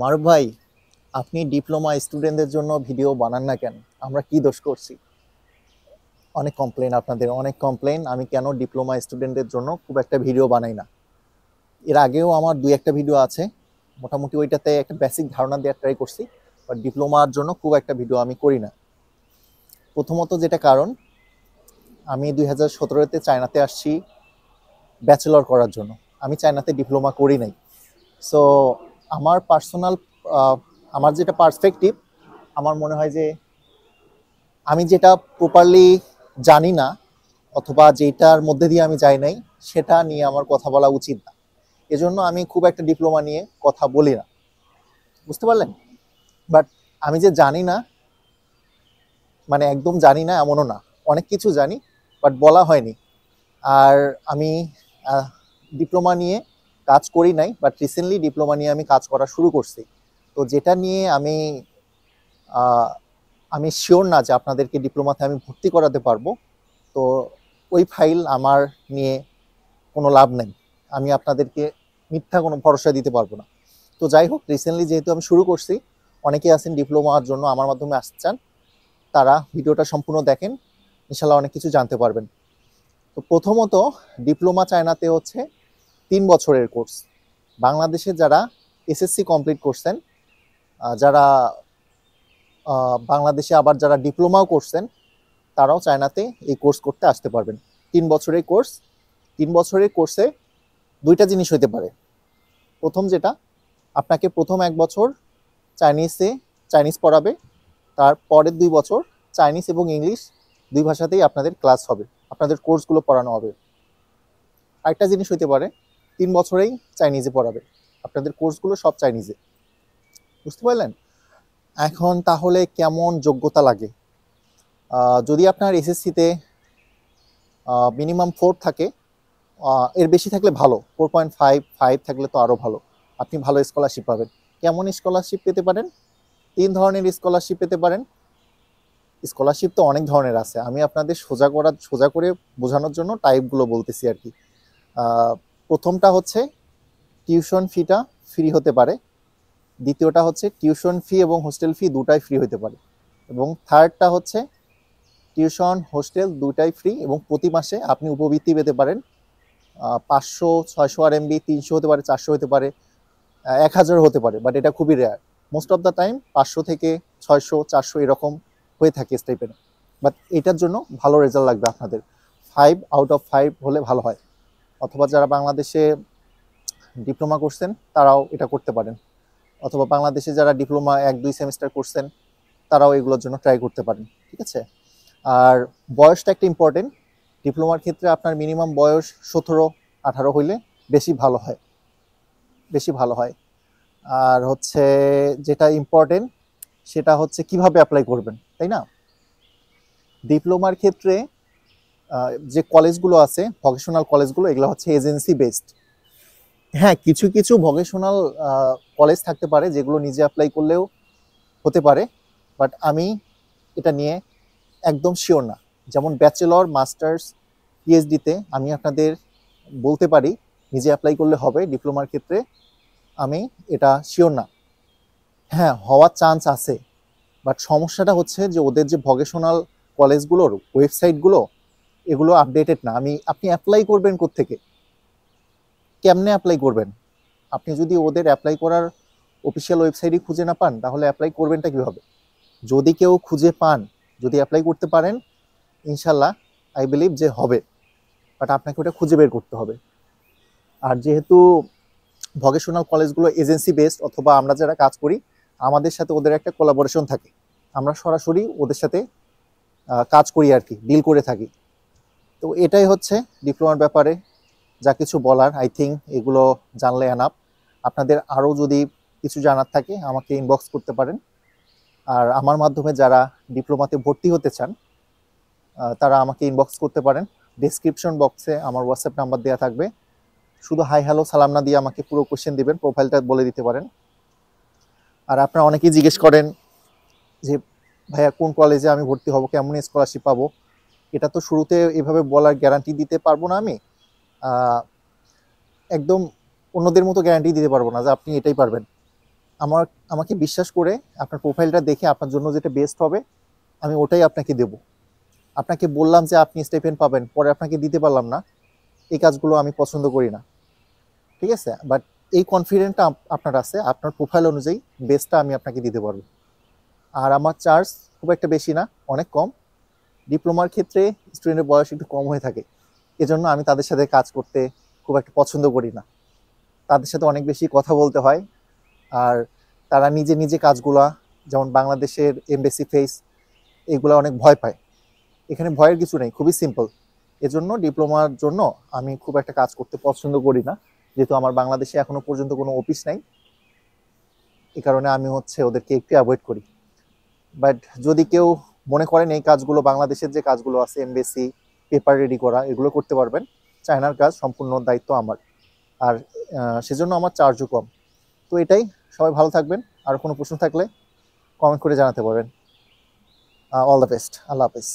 মারুফ ভাই, আপনি ডিপ্লোমা স্টুডেন্টদের জন্য ভিডিও বানান না কেন? আমরা কি দোষ করছি? অনেক কমপ্লেন, আপনাদের অনেক কমপ্লেন আমি কেন ডিপ্লোমা স্টুডেন্টদের জন্য খুব একটা ভিডিও বানাই না। এর আগেও আমার দুই একটা ভিডিও আছে, মোটামুটি ওইটাতে একটা বেসিক ধারণা দেওয়ার ট্রাই করছি, বাট ডিপ্লোমার জন্য খুব একটা ভিডিও আমি করি না। প্রথমত যেটা কারণ, আমি 2017-তে চায়নাতে আসছি ব্যাচেলর করার জন্য। আমি চায়নাতে ডিপ্লোমা করি নাই। সো আমার পার্সোনাল, আমার যেটা পার্সপেক্টিভ, আমার মনে হয় যে আমি যেটা প্রপারলি জানি না অথবা যেটার মধ্যে দিয়ে আমি যাই নাই, সেটা নিয়ে আমার কথা বলা উচিত না। এজন্য আমি খুব একটা ডিপ্লোমা নিয়ে কথা বলি না, বুঝতে পারলেন? বাট আমি যে জানি না, মানে একদম জানি না এমনও না, অনেক কিছু জানি, বাট বলা হয়নি। আর আমি ডিপ্লোমা নিয়ে কাজ করি নাই, বাট রিসেন্টলি ডিপ্লোমা নিয়ে আমি কাজ করা শুরু করছি। তো যেটা নিয়ে আহ, আমি শিওর না যে আপনাদেরকে ডিপ্লোমাতে আমি ভর্তি করাতে পারবো। তো ওই ফাইল আমার নিয়ে কোনো লাভ নেই, আমি আপনাদেরকে মিথ্যা কোনো ভরসা দিতে পারবো না। তো যাই হোক, রিসেন্টলি যেহেতু আমি শুরু করছি, অনেকেই আছেন ডিপ্লোমার জন্য আমার মাধ্যমে আসতে চান, তারা ভিডিওটা সম্পূর্ণ দেখেন, ইনশাল্লাহ অনেক কিছু জানতে পারবেন। তো প্রথমত, ডিপ্লোমা চায়নাতে হচ্ছে 3 বছরের কোর্স। বাংলাদেশে যারা এসএসসি কমপ্লিট করছেন, যারা বাংলাদেশে আবার যারা ডিপ্লোমাও করছেন, তারাও চায়নাতে এই কোর্স করতে আসতে পারবেন। 3 বছরের কোর্স। 3 বছরের কোর্সে দুইটা জিনিস হইতে পারে। প্রথম যেটা, আপনাকে প্রথম 1 বছর চাইনিজ পড়াবে, তার পরের 2 বছর চাইনিজ এবং ইংলিশ দুই ভাষাতেই আপনাদের ক্লাস হবে, আপনাদের কোর্সগুলো পড়ানো হবে। আরেকটা জিনিস হইতে পারে, 3 বছরেই চাইনিজে পড়াবে, আপনাদের কোর্সগুলো সব চাইনিজে। বুঝতে পারলেন? এখন তাহলে কেমন যোগ্যতা লাগে? যদি আপনার এসএসসিতে মিনিমাম 4 থাকে, এর বেশি থাকলে ভালো, 4.5 থাকলে তো আরও ভালো, আপনি ভালো স্কলারশিপ পাবেন। কেমন স্কলারশিপ পেতে পারেন? 3 ধরনের স্কলারশিপ পেতে পারেন। স্কলারশিপ তো অনেক ধরনের আছে, আমি আপনাদের সোজা করে বোঝানোর জন্য টাইপগুলো বলতেছি আর কি। প্রথমটা হচ্ছে টিউশন ফিটা ফ্রি হতে পারে। দ্বিতীয়টা হচ্ছে টিউশন ফি এবং হোস্টেল ফি দুটাই ফ্রি হতে পারে। এবং থার্ডটা হচ্ছে টিউশন হোস্টেল দুটাই ফ্রি এবং প্রতি মাসে আপনি উপবৃত্তি পেতে পারেন। 500, 600 RMB, 300 হতে পারে, 400 হতে পারে, 1000 হতে পারে, বাট এটা খুবই rare. Most of the time 500 থেকে 600, 400 এরকম হয়ে থাকে স্টাইপেন্ড। বাট এটার জন্য ভালো রেজাল্ট লাগবে আপনাদের, 5 আউট অফ 5 হলে ভালো হয়। অথবা যারা বাংলাদেশে ডিপ্লোমা করছেন তারাও এটা করতে পারেন, অথবা বাংলাদেশে যারা ডিপ্লোমা 1-2 সেমিস্টার করছেন তারাও এগুলোর জন্য ট্রাই করতে পারেন, ঠিক আছে? আর বয়সটা একটা ইম্পর্টেন্ট। ডিপ্লোমার ক্ষেত্রে আপনার মিনিমাম বয়স 17-18 হইলে বেশি ভালো হয়, বেশি ভালো হয়। আর হচ্ছে যেটা ইম্পর্টেন্ট, সেটা হচ্ছে কিভাবে অ্যাপ্লাই করবেন, তাই না? ডিপ্লোমার ক্ষেত্রে যে কলেজগুলো আছে, ভকেশনাল কলেজগুলো, এগুলো হচ্ছে এজেন্সি বেসড। হ্যাঁ, কিছু কিছু ভকেশনাল কলেজ থাকতে পারে যেগুলো নিজে অ্যাপ্লাই করলেও হতে পারে, বাট আমি এটা নিয়ে একদম শিওর না। যেমন ব্যাচেলর, মাস্টার্স, পিএইচডিতে আমি আপনাদের বলতে পারি নিজে অ্যাপ্লাই করলে হবে, ডিপ্লোমার ক্ষেত্রে আমি এটা শিওর না। হ্যাঁ, হওয়ার চান্স আছে, বাট সমস্যাটা হচ্ছে যে ওদের যে ভকেশনাল কলেজগুলোর ওয়েবসাইটগুলো, এগুলো আপডেটেড না। আপনি অ্যাপ্লাই করবেন কোত্থেকে, কেমনে অ্যাপ্লাই করবেন? আপনি যদি ওদের অ্যাপ্লাই করার অফিসিয়াল ওয়েবসাইটই খুঁজে না পান, তাহলে অ্যাপ্লাই করবেনটা কীভাবে? যদি কেউ খুঁজে পান, যদি অ্যাপ্লাই করতে পারেন, ইনশাল্লাহ আই বিলিভ যে হবে, বাট আপনাকে ওটা খুঁজে বের করতে হবে। আর যেহেতু ভকেশনাল কলেজগুলো এজেন্সি বেসড, অথবা আমরা যারা কাজ করি আমাদের সাথে ওদের একটা কোলাবোরেশন থাকে, আমরা সরাসরি ওদের সাথে কাজ করি আর কি, ডিল করে থাকি। তো এটাই হচ্ছে ডিপ্লোমার ব্যাপারে যা কিছু বলার। আই থিঙ্ক এগুলো জানলে এনাফ। আপনাদের আরও যদি কিছু জানার থাকে আমাকে ইনবক্স করতে পারেন। আর আমার মাধ্যমে যারা ডিপ্লোমাতে ভর্তি হতে চান তারা আমাকে ইনবক্স করতে পারেন। ডেসক্রিপশন বক্সে আমার হোয়াটসঅ্যাপ নাম্বার দেওয়া থাকবে, শুধু হাই হ্যালো সালাম না দিয়ে আমাকে পুরো কোশ্চেন দিবেন, প্রোফাইলটা বলে দিতে পারেন। আর আপনারা অনেকেই জিজ্ঞেস করেন যে ভাইয়া কোন কলেজে আমি ভর্তি হব, কেমন স্কলারশিপ পাবো। এটা তো শুরুতে এভাবে বলার গ্যারান্টি দিতে পারবো না আমি, একদম অন্যদের মতো গ্যারান্টি দিতে পারবো না যে আপনি এটাই পারবেন। আমাকে বিশ্বাস করে আপনার প্রোফাইলটা দেখে আপনার জন্য যেটা বেস্ট হবে আমি ওটাই আপনাকে দেব। আপনাকে বললাম যে আপনি স্টাইপেন্ড পাবেন, পরে আপনাকে দিতে পারলাম না, এই কাজগুলো আমি পছন্দ করি না। ঠিক আছে, বাট এই কনফিডেন্টটা আপনার আছে, আপনার প্রোফাইল অনুযায়ী বেস্টটা আমি আপনাকে দিতে পারবো। আর আমার চার্জ খুব একটা বেশি না, অনেক কম। ডিপ্লোমার ক্ষেত্রে স্টুডেন্টের বয়স একটু কম হয়ে থাকে, এজন্য আমি তাদের সাথে কাজ করতে খুব একটা পছন্দ করি না। তাদের সাথে অনেক বেশি কথা বলতে হয়, আর তারা নিজে নিজে কাজগুলা, যেমন বাংলাদেশের এমবেসি ফেস, এগুলো অনেক ভয় পায়। এখানে ভয়ের কিছু নেই, খুবই সিম্পল। এজন্য ডিপ্লোমার জন্য আমি খুব একটা কাজ করতে পছন্দ করি না, যেহেতু আমার বাংলাদেশে এখনো পর্যন্ত কোনো অফিস নাই। এই কারণে আমি ওদেরকে একটু অ্যাভয়েড করি। বাট যদি কেউ মনে করেন এই কাজগুলো, বাংলাদেশের যে কাজগুলো আছে এমবেসি পেপার রেডি করা, এগুলো করতে পারবেন, চায়নার কাজ সম্পূর্ণ দায়িত্ব আমার। আর সেজন্য আমার চার্জও কম। তো এটাই। সবাই ভালো থাকবেন। আর কোনো প্রশ্ন থাকলে কমেন্ট করে জানাতে পারবেন। All the best. আল্লাহ হাফেজ।